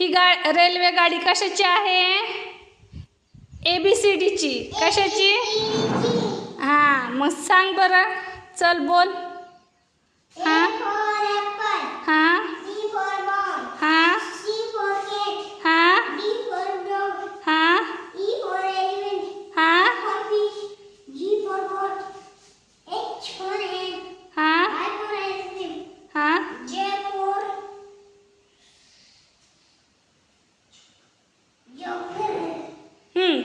ही railway गाडी कशाची आहे? ABCD ची. कशाची? हां, मग सांग बरं. चल बोल. हां हां हां हां हां हां हां हां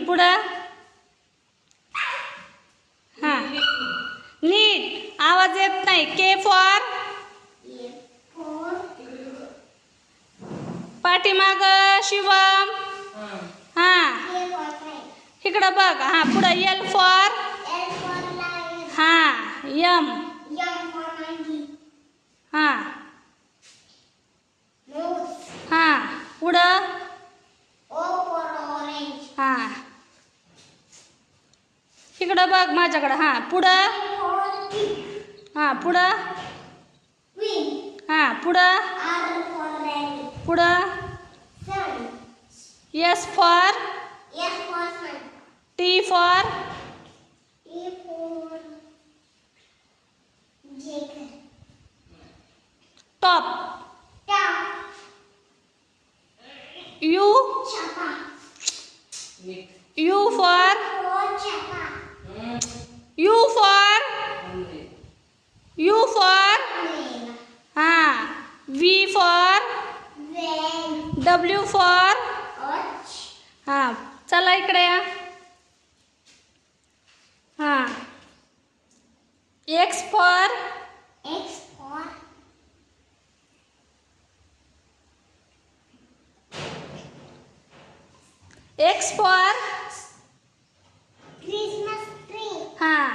पुढं. हां, नीट आवाज येत नाही. K फॉर पाठीमाग शिवम. हां, इकडं बघ. हां, पुढं L फॉर. हां, M. हां हां, पुढं. हां, इकडं बघ माझ्याकडं. हां, पुढं. हां, पुढं. हां, पुढं. पुढं. S for. T for. Top. U. U for. U for. U for. हां, V फॉर. W for. हां, चला इकडे या. हां, X फॉर. X for. हां,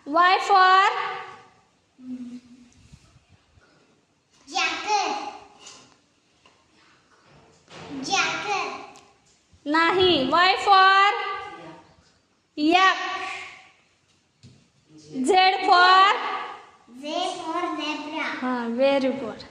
Y फॉर. नाही, Y for. yak. Z for. हां, व्हेरी गुड.